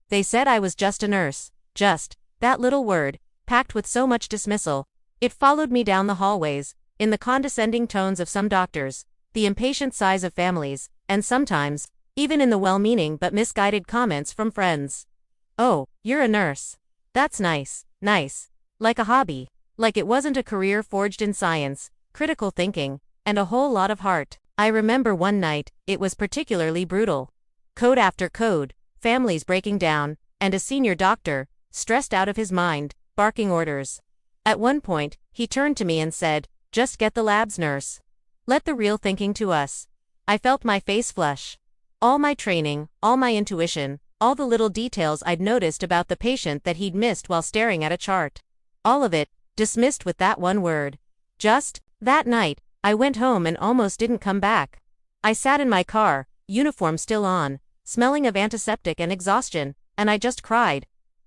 They said I was just a nurse. Just. That little word, packed with so much dismissal. It followed me down the hallways, in the condescending tones of some doctors, the impatient sighs of families, and sometimes, even in the well-meaning but misguided comments from friends. Oh, you're a nurse. That's nice. Nice. Like a hobby. Like it wasn't a career forged in science, critical thinking, and a whole lot of heart. I remember one night, it was particularly brutal. Code after code, families breaking down, and a senior doctor, stressed out of his mind, barking orders. At one point, he turned to me and said, "Just get the labs, nurse. Let the real thinking to us." I felt my face flush. All my training, all my intuition, all the little details I'd noticed about the patient that he'd missed while staring at a chart. All of it, dismissed with that one word. Just. That night, I went home and almost didn't come back. I sat in my car, uniform still on, smelling of antiseptic and exhaustion, and I just cried.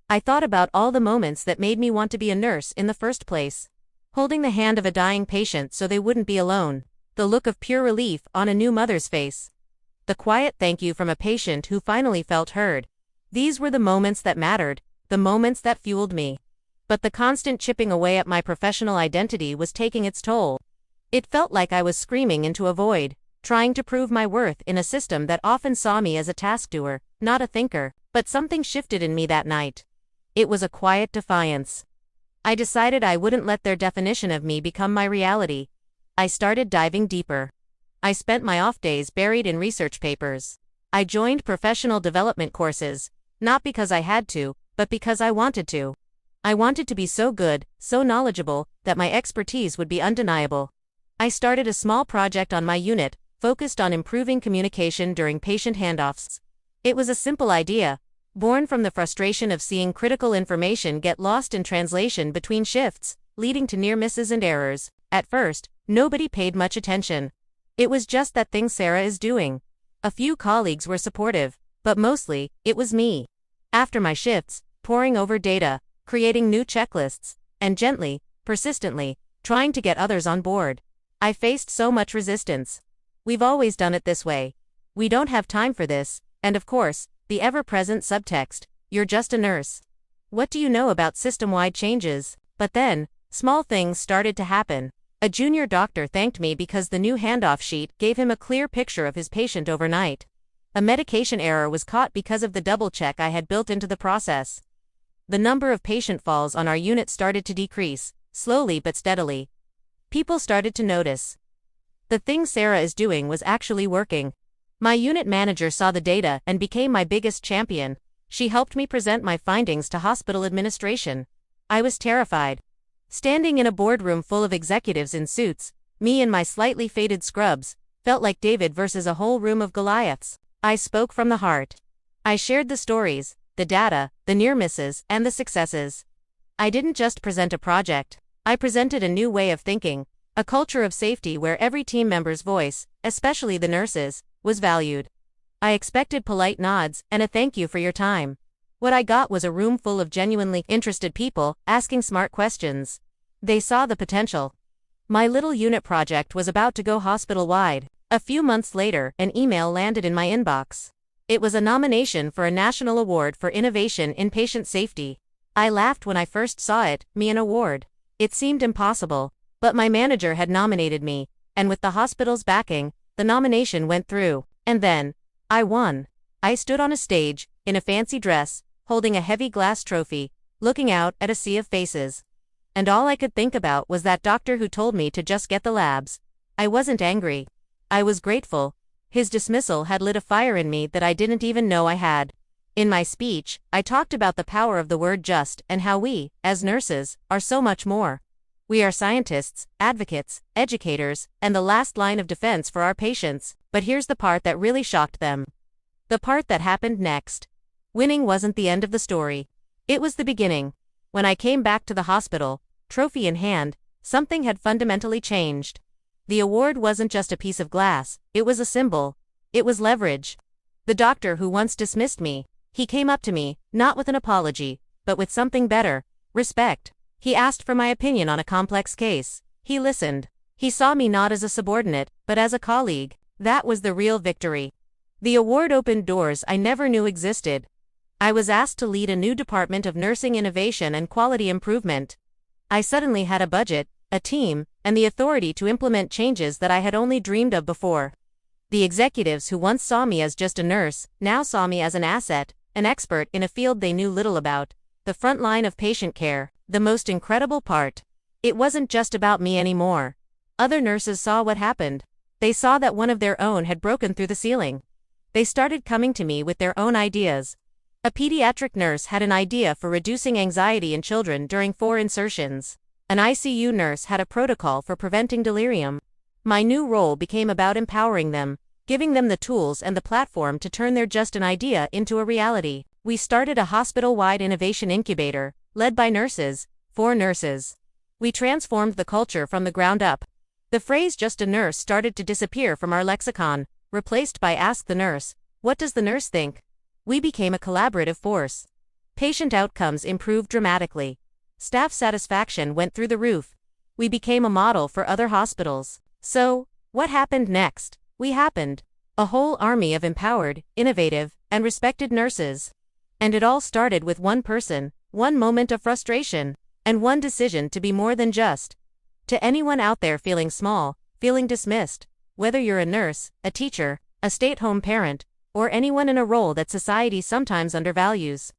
I thought about all the moments that made me want to be a nurse in the first place. Holding the hand of a dying patient so they wouldn't be alone. The look of pure relief on a new mother's face. The quiet thank you from a patient who finally felt heard. These were the moments that mattered, the moments that fueled me. But the constant chipping away at my professional identity was taking its toll. It felt like I was screaming into a void, trying to prove my worth in a system that often saw me as a task doer, not a thinker. But something shifted in me that night. It was a quiet defiance. I decided I wouldn't let their definition of me become my reality. I started diving deeper. I spent my off days buried in research papers. I joined professional development courses, not because I had to, but because I wanted to. I wanted to be so good, so knowledgeable, that my expertise would be undeniable. I started a small project on my unit, focused on improving communication during patient handoffs. It was a simple idea, born from the frustration of seeing critical information get lost in translation between shifts, leading to near misses and errors. At first, nobody paid much attention. It was just that thing Sarah is doing. A few colleagues were supportive, but mostly, it was me. After my shifts, poring over data, creating new checklists, and gently, persistently, trying to get others on board. I faced so much resistance. We've always done it this way. We don't have time for this, and of course, the ever-present subtext, you're just a nurse. What do you know about system-wide changes? But then, small things started to happen. A junior doctor thanked me because the new handoff sheet gave him a clear picture of his patient overnight. A medication error was caught because of the double check I had built into the process. The number of patient falls on our unit started to decrease, slowly but steadily. People started to notice. The thing Sarah is doing was actually working. My unit manager saw the data and became my biggest champion. She helped me present my findings to hospital administration. I was terrified. Standing in a boardroom full of executives in suits, me in my slightly faded scrubs, felt like David versus a whole room of Goliaths. I spoke from the heart. I shared the stories, the data, the near misses, and the successes. I didn't just present a project. I presented a new way of thinking, a culture of safety where every team member's voice, especially the nurses, was valued. I expected polite nods and a thank you for your time. What I got was a room full of genuinely interested people asking smart questions. They saw the potential. My little unit project was about to go hospital-wide. A few months later, an email landed in my inbox. It was a nomination for a national award for innovation in patient safety. I laughed when I first saw it, me an award. It seemed impossible, but my manager had nominated me, and with the hospital's backing, the nomination went through. And then, I won. I stood on a stage, in a fancy dress, holding a heavy glass trophy, looking out at a sea of faces. And all I could think about was that doctor who told me to just get the labs. I wasn't angry. I was grateful. His dismissal had lit a fire in me that I didn't even know I had. In my speech, I talked about the power of the word just and how we, as nurses, are so much more. We are scientists, advocates, educators, and the last line of defense for our patients. But here's the part that really shocked them. The part that happened next. Winning wasn't the end of the story. It was the beginning. When I came back to the hospital, trophy in hand, something had fundamentally changed. The award wasn't just a piece of glass, it was a symbol. It was leverage. The doctor who once dismissed me, he came up to me, not with an apology, but with something better, respect. He asked for my opinion on a complex case. He listened. He saw me not as a subordinate, but as a colleague. That was the real victory. The award opened doors I never knew existed. I was asked to lead a new department of nursing innovation and quality improvement. I suddenly had a budget, a team, and the authority to implement changes that I had only dreamed of before. The executives who once saw me as just a nurse now saw me as an asset, an expert in a field they knew little about, the front line of patient care. The most incredible part: it wasn't just about me anymore. Other nurses saw what happened. They saw that one of their own had broken through the ceiling. They started coming to me with their own ideas. A pediatric nurse had an idea for reducing anxiety in children during 4 insertions. An ICU nurse had a protocol for preventing delirium. My new role became about empowering them, giving them the tools and the platform to turn their just an idea into a reality. We started a hospital-wide innovation incubator, led by nurses, for nurses. We transformed the culture from the ground up. The phrase "just a nurse" started to disappear from our lexicon, replaced by "ask the nurse, what does the nurse think?" We became a collaborative force. Patient outcomes improved dramatically. Staff satisfaction went through the roof. We became a model for other hospitals. So, what happened next? A whole army of empowered, innovative, and respected nurses. And it all started with one person, one moment of frustration, and one decision to be more than just. To anyone out there feeling small, feeling dismissed, whether you're a nurse, a teacher, a stay-at-home parent, or anyone in a role that society sometimes undervalues,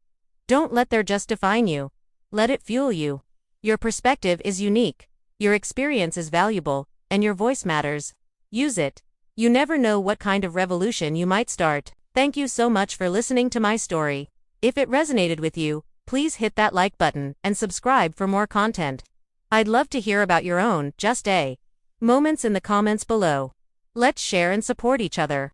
don't let their just define you. Let it fuel you. Your perspective is unique, your experience is valuable, and your voice matters. Use it. You never know what kind of revolution you might start. Thank you so much for listening to my story. If it resonated with you, please hit that like button and subscribe for more content. I'd love to hear about your own just a moments in the comments below. Let's share and support each other.